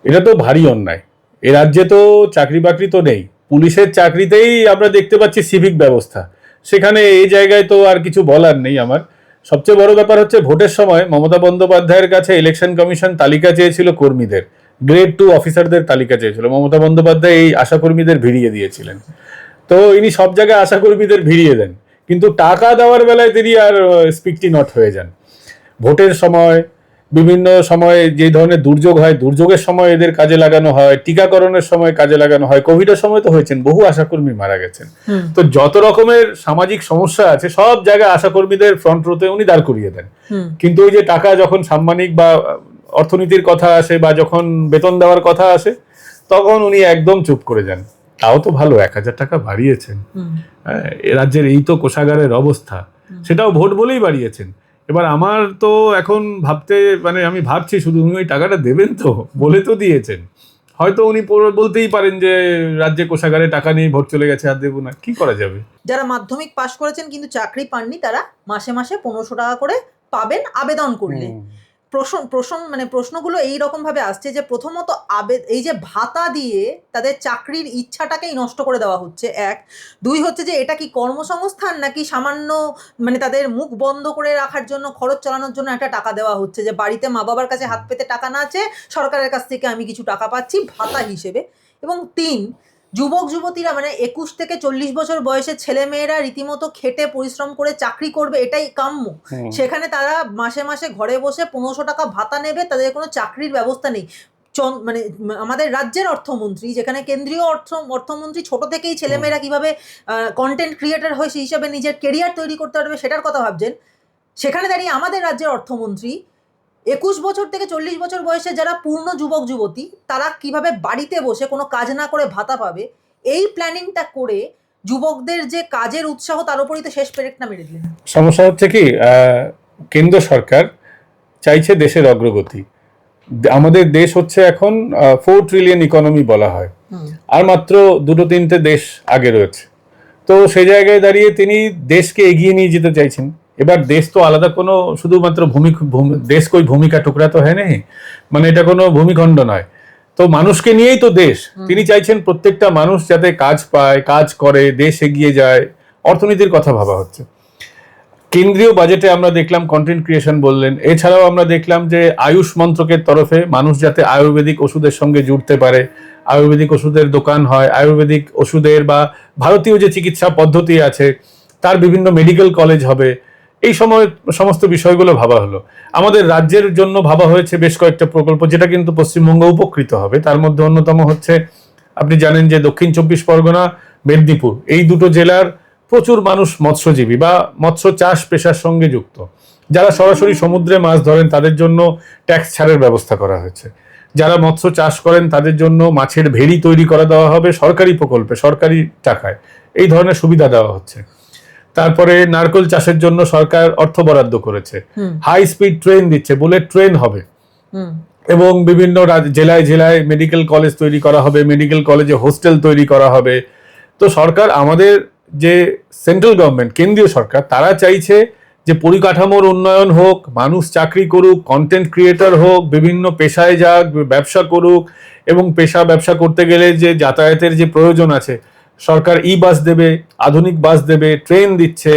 এটা তো ভারী অন্যায়। এ রাজ্যে তো চাকরি বাকরি তো নেই, পুলিশের চাকরিতেই আমরা দেখতে পাচ্ছি সিভিক ব্যবস্থা, সেখানে এই জায়গায় তো আর কিছু বলার নেই আমার। সবচেয়ে বড় ব্যাপার হচ্ছে ভোটের সময় মমতা বন্দ্যোপাধ্যায়ের কাছে ইলেকশন কমিশন তালিকা চেয়েছিল কর্মীদের, গ্রেড 2 অফিসারদের তালিকা চেয়েছিল। মমতা বন্দ্যোপাধ্যায় এই আশাকর্মীদের ভিড়িয়ে দিয়েছিলেন। তো ইনি সব জায়গায় আশাকর্মীদের ভিড়িয়ে দেন, কিন্তু টাকা দেওয়ার বেলায় তিনি আর স্পিকটি নট হয়ে যান। ভোটের সময়, বিভিন্ন সময়ে যে ধরনের দুর্যোগ হয়, দুর্যোগের সময় এদের কাজে লাগানো হয়, টিকাকরণের সময় কাজে লাগানো হয়, কোভিডের সময় তো হয়েছেন, বহু আশাকর্মী মারা গেছেন। তো যত রকমের সামাজিক সমস্যা আছে সব জায়গায় আশাকর্মীদের ফ্রন্ট রোতে উনি দাঁড় করিয়ে দেন। কিন্তু ওই যে টাকা যখন সাম্মানিক বা অর্থনীতির কথা আসে বা যখন বেতন দেওয়ার কথা আসে তখন উনি একদম চুপ করে যান। তাও তো ভালো 1000 টাকা বাড়িয়েছেন। এ রাজ্যের এই তো কোষাগারের অবস্থা, সেটাও ভোট বলেই বাড়িয়েছেন। এবার আমার তো এখন ভাবতে মানে আমি ভাবছি শুধু উনি ওই টাকাটা দেবেন তো, বলে তো দিয়েছেন, হয়তো উনি বলতেই পারেন যে রাজ্যে কোষাগারে টাকা নেই, ভোট চলে গেছে, আর দেবো না, কি করা যাবে। যারা মাধ্যমিক পাশ করেছেন কিন্তু চাকরি পাননি তারা মাসে মাসে 1500 টাকা করে পাবেন আবেদন করলে। প্রশ্নগুলো এইরকম ভাবে আসছে যে প্রথমত এই যে ভাতা দিয়ে তাদের চাকরির ইচ্ছাটাকেই নষ্ট করে দেওয়া হচ্ছে, এক। দুই হচ্ছে যে এটা কি কর্মসংস্থান নাকি সামান্য মানে তাদের মুখ বন্ধ করে রাখার জন্য, খরচ চালানোর জন্য একটা টাকা দেওয়া হচ্ছে, যে বাড়িতে মা বাবার কাছে হাত পেতে টাকা না আছে, সরকারের কাছ থেকে আমি কিছু টাকা পাচ্ছি ভাতা হিসেবে। এবং তিন, যুবক যুবতীরা মানে 21 থেকে 40 বছর বয়সের ছেলে মেয়েরা রীতিমতো খেটে পরিশ্রম করে চাকরি করবে, এটাই কাম্য। সেখানে তারা মাসে মাসে ঘরে বসে 1500 টাকা ভাতা নেবে, তাদের কোনো চাকরির ব্যবস্থা নেই। মানে আমাদের রাজ্যের অর্থমন্ত্রী, যেখানে কেন্দ্রীয় অর্থমন্ত্রী ছোট থেকেই ছেলেমেয়েরা কিভাবে কন্টেন্ট ক্রিয়েটার হয়ে সেই হিসাবে নিজের কেরিয়ার তৈরি করতে পারবে সেটার কথা ভাবছেন, সেখানে দাঁড়িয়ে আমাদের রাজ্যের অর্থমন্ত্রী 21 বছর থেকে 40 বছর বয়সে যারা পূর্ণ যুবক যুবতী তারা কিভাবে বাড়িতে বসে কোনো কাজ না করে ভাতা পাবে, এই প্ল্যানিংটা করে যুবকদের যে কাজের উৎসাহ তার উপরই তো শেষ পেরেকটা মেরে দিলেন। সমস্যা হচ্ছে কি, কেন্দ্র সরকার চাইছে দেশের অগ্রগতি। আমাদের দেশ হচ্ছে এখন 4 ট্রিলিয়ন ইকোনমি বলা হয়, আর মাত্র 2-3টে দেশ আগে রয়েছে। তো সেই জায়গায় দাঁড়িয়ে তিনি দেশকে এগিয়ে নিয়ে যেতে চাইছেন। এবার দেশ তো আলাদা কোনো শুধুমাত্র দেশ কই ভূমিকা টুকরা তো হয় নাই, মানে এটা কোনো ভূমিখণ্ড নয়, তো মানুষকে নিয়েই তো দেশ। তিনি চাইছেন প্রত্যেকটা মানুষ যাতে কাজ পায়, কাজ করে, দেশ এগিয়ে যায়, অর্থনীতির কথা ভাবা হচ্ছে। কেন্দ্রীয় বাজেটে আমরা দেখলাম কন্টেন্ট ক্রিয়েশন বললেন, এছাড়াও আমরা দেখলাম যে আয়ুষ মন্ত্রকের তরফে মানুষ যাতে আয়ুর্বেদিক ওষুধের সঙ্গে জুড়তে পারে, আয়ুর্বেদিক ওষুধের দোকান হয়, আয়ুর্বেদিক ওষুধের বা ভারতীয় যে চিকিৎসা পদ্ধতি আছে তার বিভিন্ন মেডিকেল কলেজ হবে, এই সময় সমস্ত বিষয়গুলো ভাবা হলো। আমাদের রাজ্যের জন্য ভাবা হয়েছে বেশ কয়েকটা প্রকল্প, যেটা কিন্তু পশ্চিমবঙ্গ উপকৃত হবে। তার মধ্যে অন্যতম হচ্ছে, আপনি জানেন যে দক্ষিণ 24 পরগনা, মেদিনীপুর, এই দুটো জেলার প্রচুর মানুষ মৎস্যজীবী বা মৎস্য চাষ পেশার সঙ্গে যুক্ত। যারা সরাসরি সমুদ্রে মাছ ধরেন তাদের জন্য ট্যাক্স ছাড়ের ব্যবস্থা করা হয়েছে। যারা মৎস্য চাষ করেন তাদের জন্য মাছের ভেড়ি তৈরি করে দেওয়া হবে সরকারি প্রকল্পে, সরকারি টাকায়, এই ধরনের সুবিধা দেওয়া হচ্ছে। তারপরে নারকেল চাষের জন্য সরকার অর্থ বরাদ্দ করেছে, হাই স্পিড ট্রেন দিচ্ছে, বুলেট ট্রেন হবে, এবং বিভিন্ন জেলায় জেলায় মেডিকেল কলেজ তৈরি করা হবে, মেডিকেল কলেজে হোস্টেল তৈরি করা হবে। তো সরকার, আমাদের যে সেন্ট্রাল গভর্নমেন্ট, কেন্দ্রীয় সরকার, তারা চাইছে যে পরিকাঠামোর উন্নয়ন হোক, মানুষ চাকরি করুক, কন্টেন্ট ক্রিয়েটর হোক, বিভিন্ন পেশায় যাক, ব্যবসা করুক, এবং ব্যবসা করতে গেলে যে যাতায়াতের যে প্রয়োজন আছে, সরকার ই বাস দেবে, আধুনিক বাস দেবে, ট্রেন দিচ্ছে,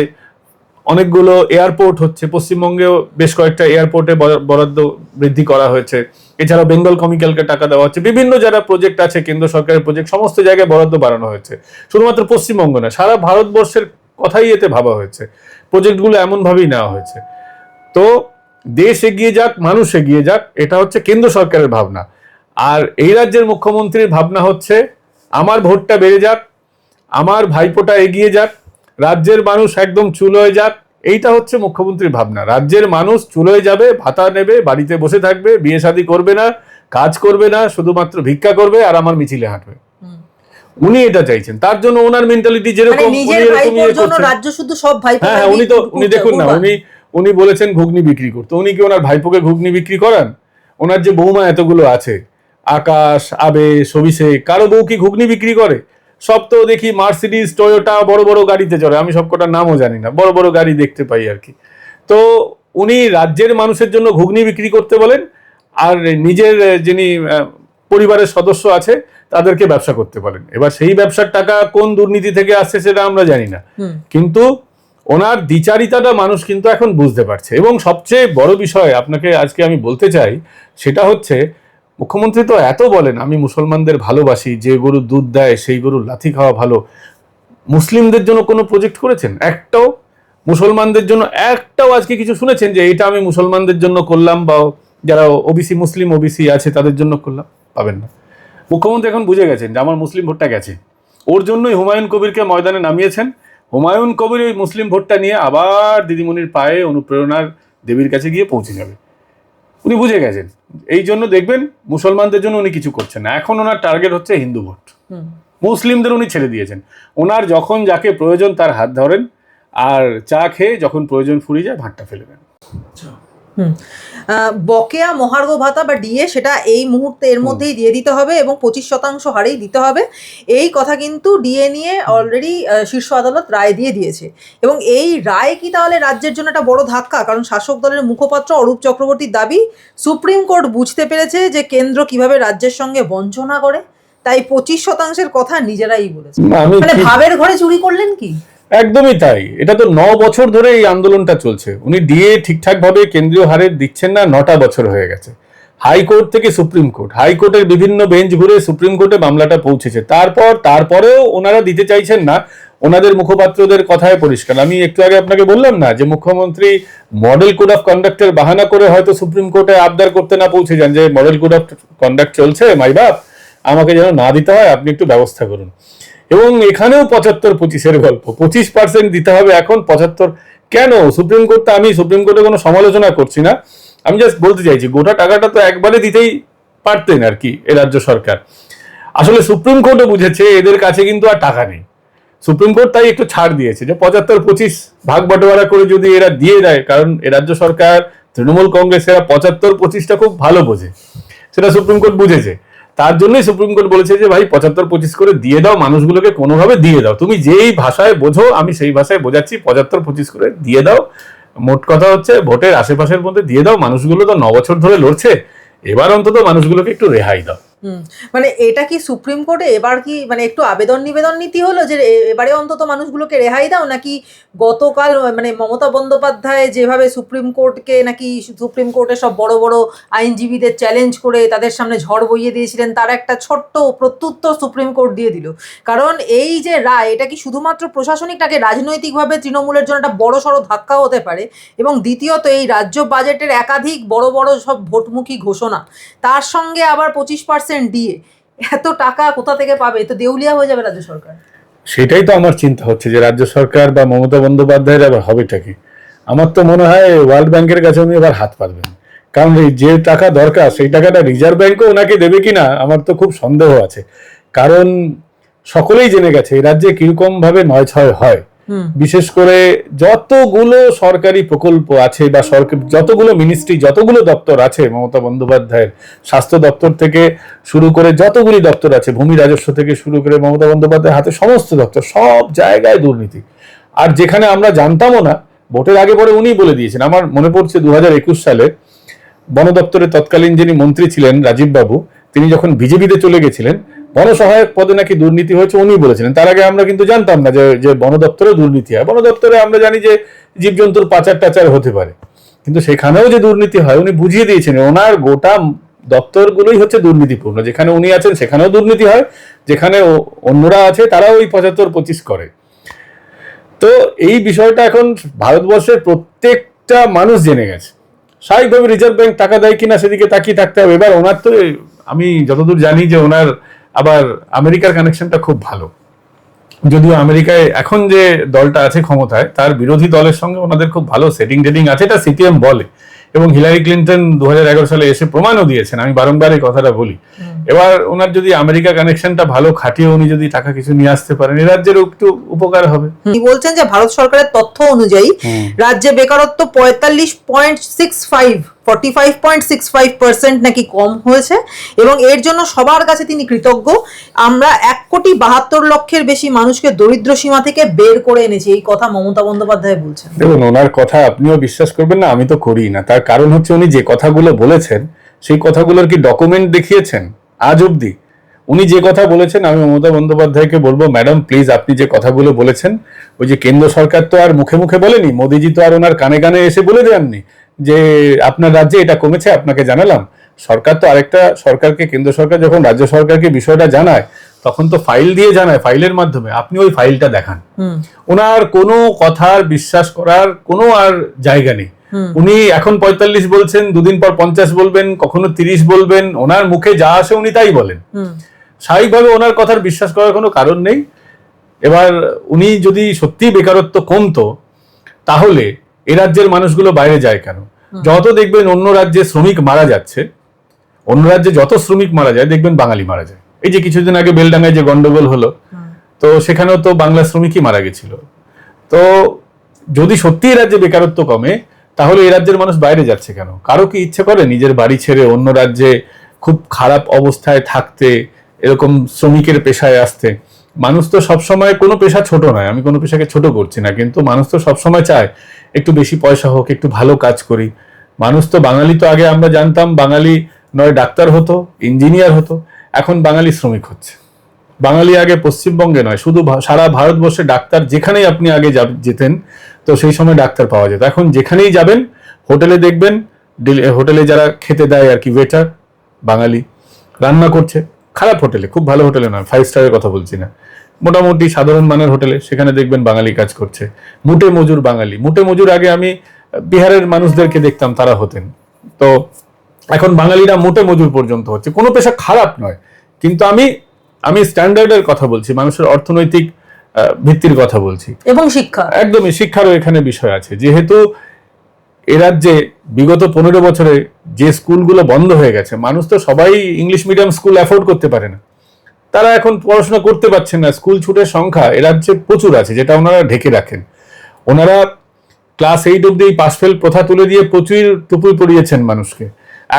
অনেকগুলো এয়ারপোর্ট হচ্ছে, পশ্চিমবঙ্গেও বেশ কয়েকটা এয়ারপোর্টে বরাদ্দ বৃদ্ধি করা হয়েছে। এছাড়া বেঙ্গল কেমিক্যালকে টাকা দেওয়া হচ্ছে, বিভিন্ন যারা প্রজেক্ট আছে কেন্দ্র সরকারের প্রজেক্ট, সমস্ত জায়গায় বরাদ্দ বাড়ানো হয়েছে। শুধুমাত্র পশ্চিমবঙ্গ না, সারা ভারতবর্ষের কথাই এতে ভাবা হয়েছে, প্রজেক্টগুলো এমনভাবেই নেওয়া হয়েছে। তো দেশ এগিয়ে যাক, মানুষ এগিয়ে যাক, এটা হচ্ছে কেন্দ্র সরকারের ভাবনা। আর এই রাজ্যের মুখ্যমন্ত্রীর ভাবনা হচ্ছে আমার ভোটটা বেড়ে যাক, আমার ভাইপোটা এগিয়ে যাক, রাজ্যের মানুষ একদম চুলোয় যাক, এইটা হচ্ছে মুখ্যমন্ত্রীর ভাবনা। রাজ্যের মানুষ চুলোয় যাবে, ভাতা নেবে, বাড়িতে বসে থাকবে, বিয়ে শাদী করবে না, কাজ করবে না, শুধুমাত্র ভিক্ষা করবে আর আমার মিছিলে হাঁটবে। উনি এটা চাইছেন, তার জন্য ওনার মেন্টালিটি যেরকম, রাজ্য শুধু সব ভাই, হ্যাঁ, উনি দেখুন না, উনি বলেছেন ঘুগনি বিক্রি করতে। উনি কি ওনার ভাইপোকে ঘুগনি বিক্রি করান? ওনার যে বৌমা এতগুলো আছে, আকাশ, আবেশ, অভিষেক, কারো বউ কি ঘুগনি বিক্রি করে? সব তো দেখি মার্সিডিজ, টয়োটা, বড় বড় গাড়িতে চড়ে। আমি সবকটার নামও জানি না, বড় বড় গাড়ি দেখতে পাই আর কি। তো উনি রাজ্যের মানুষের জন্য ঘুগনি বিক্রি করতে বলেন, আর নিজের যিনি পরিবারের সদস্য আছে তাদেরকে ব্যবসা করতে বলেন। এবার সেই ব্যবসার টাকা কোন দুর্নীতি থেকে আসছে সেটা আমরা জানি না, কিন্তু ওনার দ্বিচারিতাটা মানুষ কিন্তু এখন বুঝতে পারছে। এবং সবচেয়ে বড় বিষয় আপনাকে আজকে আমি বলতে চাই, সেটা হচ্ছে মুখ্যমন্ত্রী তো এত বলেন আমি মুসলমানদের ভালোবাসি, যে গরু দুধ দেয় সেই গরুর লাথি খাওয়া ভালো। মুসলিমদের জন্য কোনো প্রজেক্ট করেছেন একটাও? মুসলমানদের জন্য একটাও আজকে কিছু শুনেছেন যে এটা আমি মুসলমানদের জন্য করলাম, বা যারা ওবিসি, মুসলিম ওবিসি আছে তাদের জন্য করলাম? পাবেন না। মুখ্যমন্ত্রী এখন বুঝে গেছেন যে আমার মুসলিম ভোটটা গেছে, ওর জন্যই হুমায়ুন কবিরকে ময়দানে নামিয়েছেন। হুমায়ুন কবির ওই মুসলিম ভোটটা নিয়ে আবার দিদিমণির পায়ে অনুপ্রেরণার দেবীর কাছে গিয়ে পৌঁছে যাবে। উনি বুঝে গেছেন, এই জন্য দেখবেন মুসলমানদের জন্য উনি কিছু করছেন না। এখন ওনার টার্গেট হচ্ছে হিন্দু ভোট। মুসলিমদের উনি ছেড়ে দিয়েছেন। ওনার যখন যাকে প্রয়োজন তার হাত ধরেন, আর চা খেয়ে যখন প্রয়োজন ফুরিয়ে যায় ভাতটা ফেলে দেন। বকেয়া মহার্ঘ ভাতা বা ডিএ সেটা এই মুহূর্তে এর মধ্যেই দিয়ে দিতে হবে, এবং 25% হারেই দিতে হবে। এই কথা কিন্তু ডিএ নিয়ে অলরেডি শীর্ষ আদালত রায় দিয়ে দিয়েছে। এবং এই রায় কি তাহলে রাজ্যের জন্য একটা বড় ধাক্কা? কারণ শাসক দলের মুখপাত্র অরূপ চক্রবর্তীর দাবি, সুপ্রিম কোর্ট বুঝতে পেরেছে যে কেন্দ্র কিভাবে রাজ্যের সঙ্গে বঞ্চনা করে, তাই 25% কথা নিজেরাই বলেছে। মানে ভাবের ঘরে চুরি করলেন কি? একদমই তাই। এটা তো 9 বছর ধরে এই আন্দোলনটা চলছে। উনি ডিএ ঠিকঠাক ভাবে কেন্দ্রীয় হারে দিচ্ছেন না, 9টা বছর হয়ে গেছে। হাইকোর্ট থেকে সুপ্রিম কোর্ট, হাইকোর্টের বিভিন্ন বেঞ্চ ঘুরে সুপ্রিম কোর্টে মামলাটা পৌঁছেছে। তারপরেও ওনারা দিতে চাইছেন না। ওনাদের মুখপাত্রদের কথায় পরিষ্কার। আমি একটু আগে আপনাকে বললাম না যে মুখ্যমন্ত্রী মডেল কোড অফ কন্ডাক্টের বাহানা করে হয়তো সুপ্রিম কোর্টে আবদার করতে না পৌঁছে যান যে মডেল কোড অফ কন্ডাক্ট চলছে, মাই বাপ, আমাকে যেন না দিতে হয়, আপনি একটু ব্যবস্থা করুন। এবং এখানেও 75-25-এর গল্প, 25% দিতে হবে এখন, 75 কেন? সুপ্রিম কোর্ট, আমি সুপ্রিম কোর্টে কোনো সমালোচনা করছি না, আমি জাস্ট বলতে চাইছি গোটা টাকাটা তো একবারে দিতেই পারতেন আর কি এ রাজ্য সরকার। আসলে সুপ্রিম কোর্টও বুঝেছে এদের কাছে কিন্তু আর টাকা নেই। সুপ্রিম কোর্ট তাই একটু ছাড় দিয়েছে যে 75-25 ভাগ বাটোয়ারা করে যদি এরা দিয়ে দেয়, কারণ এ রাজ্য সরকার, তৃণমূল কংগ্রেস, এরা 75-25টা খুব ভালো বোঝে, সেটা সুপ্রিম কোর্ট বুঝেছে। তার জন্যই সুপ্রিম কোর্ট বলেছে যে ভাই 75-25 করে দিয়ে দাও, মানুষগুলোকে কোনোভাবে দিয়ে দাও, তুমি যেই ভাষায় বোঝো আমি সেই ভাষায় বোঝাচ্ছি, 75-25 করে দিয়ে দাও। মোট কথা হচ্ছে ভোটের আশেপাশের মধ্যে দিয়ে দাও, মানুষগুলো তো 9 বছর ধরে লড়ছে, এবার অন্তত মানুষগুলোকে একটু রেহাই দাও। মানে এটা কি সুপ্রিম কোর্টে এবার কি মানে একটু আবেদন নিবেদন নীতি হলো যে এবারে অন্তত মানুষগুলোকে রেহাই দাও, নাকি গতকাল মানে মমতা বন্দ্যোপাধ্যায় যেভাবে সুপ্রিম কোর্টকে নাকি সুপ্রিম কোর্টে সব বড় বড় আইনজীবীদের চ্যালেঞ্জ করে তাদের সামনে ঝড় বইয়ে দিয়েছিলেন, তার একটা ছোট্ট প্রত্যুত্তর সুপ্রিম কোর্ট দিয়ে দিল? কারণ এই যে রায়, এটা কি শুধুমাত্র প্রশাসনিক, নাকি রাজনৈতিকভাবে তৃণমূলের জন্য একটা বড় সড়ো ধাক্কা হতে পারে? এবং দ্বিতীয়ত এই রাজ্য বাজেটের একাধিক বড় বড় সব ভোটমুখী ঘোষণা, তার সঙ্গে আবার 25% দিয়ে এত টাকা কোথা থেকে পাবে? তো দেউলিয়া হয়ে যাবে রাজ্য সরকার। সেটাই তো আমার চিন্তা হচ্ছে যে রাজ্য সরকার বা মমতা বন্দ্যোপাধ্যায়ের আবার হবেটা কি। আমার তো মনে হয় ওয়ার্ল্ড ব্যাংকের কাছে উনি এবার হাত পাতবেন, কারণ এই যে টাকা দরকার সেই টাকাটা রিজার্ভ ব্যাংকও ওনাকে দেবে কিনা আমার তো খুব সন্দেহ আছে। কারণ সকলেই জেনে গেছে এই রাজ্যে কিরকম ভাবে 9/6 হয়। বিশেষ করে যতগুলো সরকারি প্রকল্প আছে বা সরকার যতগুলো মিনিস্ট্রি, যতগুলো দপ্তর আছে মমতা বন্দ্যোপাধ্যায়ের, স্বাস্থ্য দপ্তর থেকে শুরু করে যতগুলি দপ্তর আছে, ভূমি রাজস্ব থেকে শুরু করে মমতা বন্দ্যোপাধ্যায়ের হাতে সমস্ত দপ্তর, সব জায়গায় দুর্নীতি। আর যেখানে আমরা জানতামও না, ভোটের আগে পরে উনি বলে দিয়েছেন। আমার মনে পড়ছে 2021 সালে বন দপ্তরের তৎকালীন যিনি মন্ত্রী ছিলেন রাজীব বাবু, তিনি যখন বিজেপিতে চলে গেছিলেন, বন সহায়ক পদে নাকি দুর্নীতি হয়েছে উনি বলেছিলেন। তার আগে আমরা কিন্তু জানতাম না যে বন দপ্তরে দুর্নীতি হয়। বন দপ্তরে আমরা জানি যে জীবজন্তুর পাচার টাচার হতে পারে, কিন্তু সেখানেও যে দুর্নীতি হয় উনি বুঝিয়ে দিয়েছেন। ওনার গোটা দপ্তরগুলোই হচ্ছে দুর্নীতিপূর্ণ। যেখানে উনি আছেন সেখানেও দুর্নীতি হয়, যেখানে অন্যরা আছে তারাও ওই 75-25 করে। তো এই বিষয়টা এখন ভারতবর্ষের প্রত্যেকটা মানুষ জেনে গেছে। স্বাভাবিকভাবে রিজার্ভ ব্যাংক টাকা দেয় কিনা সেদিকে তাকিয়ে থাকতে হবে। এবার ওনার তো আমি যতদূর জানি যে ওনার আবার আমেরিকার কানেকশনটা খুব ভালো, যদিও আমেরিকায় এখন যে দলটা আছে ক্ষমতায় তার বিরোধী দলের সঙ্গে ওনাদের খুব ভালো সেটিং টেটিং আছে, এটা সিপিএম বলে। এবং হিলারি ক্লিন্টন 2011 সালে এসে প্রমাণও দিয়েছেন, আমি বারংবার এই কথাটা বলি। এবার ওনার যদি আমেরিকা কানেকশনটা ভালো খাটিয়ে উনি যদি টাকা কিছু নিয়ে আসতে পারেন, এই রাজ্যের একটু উপকার হবে। তিনি বলছেন যে ভারত সরকারের তথ্য অনুযায়ী রাজ্যে বেকারত্ব 45.65% নাকি কম হয়েছে, এবং এর জন্য সবার কাছে তিনি কৃতজ্ঞ। আমরা 1,72,00,000 বেশি মানুষকে দরিদ্র সীমা থেকে বের করে এনেছি, এই কথা মমতা বন্দ্যোপাধ্যায় বলছেন। দেখুন, ওনার কথা আপনিও বিশ্বাস করবেন না, আমি তো করি না। তার কারণ হচ্ছে উনি যে কথাগুলো বলেছেন সেই কথাগুলোর কি ডকুমেন্ট দেখিয়েছেন আজ অব্দি? উনি যে কথা বলেছেন, আমি মমতা বন্দ্যোপাধ্যায়কে বলবো, ম্যাডাম প্লিজ আপনি যে কথাগুলো বলেছেন, ওই যে কেন্দ্র সরকার তো আর মুখে মুখে বলেনি, মোদিজি তো আর ওনার কানে কানে এসে বলে দেননি যে আপনার রাজ্যে এটা কমেছে আপনাকে জানালাম। সরকার তো আরেকটা সরকারকে, কেন্দ্র সরকার যখন রাজ্য সরকারকে বিষয়টা জানায় তখন তো ফাইল দিয়ে জানায়, ফাইলের মাধ্যমে। আপনি ওই ফাইলটা দেখান। ওনার কোনো কথার বিশ্বাস করার কোনো আর জায়গা নেই। উনি এখন 45 বলছেন, দুদিন পর 50 বলবেন, কখনো 30 বলবেন। ওনার মুখে যা আসে উনি তাই বলেন। স্বাভাবিকভাবে ওনার কথার বিশ্বাস করার কোনো কারণ নেই। এবার উনি যদি সত্যি বেকারত্ব কমতো তাহলে এ রাজ্যের মানুষগুলো বাইরে যায় কেন? যত দেখবেন অন্য রাজ্যে শ্রমিক মারা যাচ্ছে, অন্য রাজ্যে যত শ্রমিক মারা যায় দেখবেন বাঙালি মারা যায়। এই যে কিছুদিন আগে বেলডাঙ্গায় যে গন্ডগোল হলো, তো সেখানেও তো বাংলা শ্রমিকই মারা গেছিল। তো যদি সত্যি এই রাজ্যে বেকারত্ব কমে তাহলে এই রাজ্যের মানুষ বাইরে যাচ্ছে কেন? কারো কি ইচ্ছে করে নিজের বাড়ি ছেড়ে অন্য রাজ্যে খুব খারাপ অবস্থায় থাকতে, এরকম শ্রমিকের পেশায় আসতে? মানুষ তো সবসময়, কোনো পেশা ছোট নয়, আমি কোনো পেশাকে ছোট করছি না, কিন্তু মানুষ তো সবসময় চায় একটু বেশি পয়সা হোক, একটু ভালো কাজ করি। মানুষ তো, বাঙালি তো আগে আমরা জানতাম বাঙালি নয় ডাক্তার হতো, ইঞ্জিনিয়ার হতো, এখন বাঙালি শ্রমিক হচ্ছে। বাঙালি আগে পশ্চিমবঙ্গে নয়, শুধু সারা ভারতবর্ষে ডাক্তার যেখানেই আপনি আগে যেতেন তো সেই সময় ডাক্তার পাওয়া যেত। এখন যেখানেই যাবেন হোটেলে দেখবেন, হোটেলে যারা খেতে দেয় আর কি, ওয়েটার বাঙালি, রান্না করছে খারাপ হোটেলে, খুব ভালো হোটেলে নয়, 5 স্টারের কথা বলছি না, মোটামুটি সাধারণ মানের হোটেলে, সেখানে দেখবেন বাঙালি কাজ করছে। মুটে মজুর বাঙালি। মুটে মজুর আগে আমি বিহারের মানুষদেরকে দেখতাম, তারা হতেন। তো এখন বাঙালিরা মুটে মজুর পর্যন্ত হচ্ছে। কোনো পেশা খারাপ নয়, কিন্তু আমি স্ট্যান্ডার্ডের কথা বলছি, মানুষের অর্থনৈতিক ভিত্তির কথা বলছি, এবং শিক্ষা, একদমই শিক্ষারও এখানে বিষয় আছে। যেহেতু এ রাজ্যে বিগত 15 বছরে যে স্কুলগুলো বন্ধ হয়ে গেছে, মানুষ তো সবাই ইংলিশ মিডিয়াম স্কুল অ্যাফোর্ড করতে পারে না, তারা এখন পড়াশোনা করতে পারছেন না। স্কুল ছুটের সংখ্যা এ রাজ্যে প্রচুর আছে, যেটা ওনারা ঢেকে রাখেন। ওনারা ক্লাস 8 অব্দি পাস ফেল প্রথা তুলে দিয়ে প্রচুর টুপি পরিয়েছেন মানুষকে।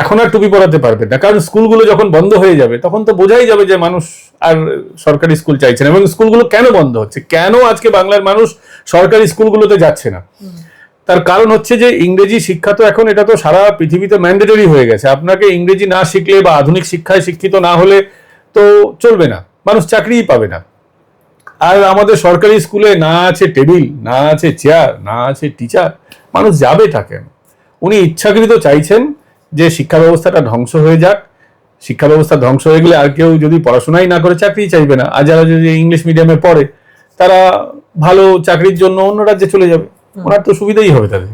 এখন আর টুপি পরাতে পারবেন না, কারণ স্কুলগুলো যখন বন্ধ হয়ে যাবে তখন তো বোঝাই যাবে যে মানুষ আর সরকারি স্কুল চাইছে না। এবং স্কুলগুলো কেন বন্ধ হচ্ছে, কেন আজকে বাংলার মানুষ সরকারি স্কুলগুলোতে যাচ্ছে না? তার কারণ হচ্ছে যে ইংরেজি শিক্ষা তো এখন এটা তো সারা পৃথিবীতে ম্যান্ডেটরি হয়ে গেছে। আপনাকে ইংরেজি না শিখলে বা আধুনিক শিক্ষায় শিক্ষিত না হলে তো চলবে না, মানুষ চাকরিই পাবে না। আর আমাদের সরকারি স্কুলে না আছে টেবিল, না আছে চেয়ার, না আছে টিচার, মানুষ যাবেটা কেন? উনি ইচ্ছাকৃত চাইছেন যে শিক্ষা ব্যবস্থাটা ধ্বংস হয়ে যাক। শিক্ষা ব্যবস্থা ধ্বংস হয়ে গেলে আর কেউ যদি পড়াশোনাই না করে চাকরি চাইবে না, আর যারা যদি ইংলিশ মিডিয়ামে পড়ে তারা ভালো চাকরির জন্য অন্য রাজ্যে চলে যাবে, ওনার তো সুবিধাই হবে তাদের।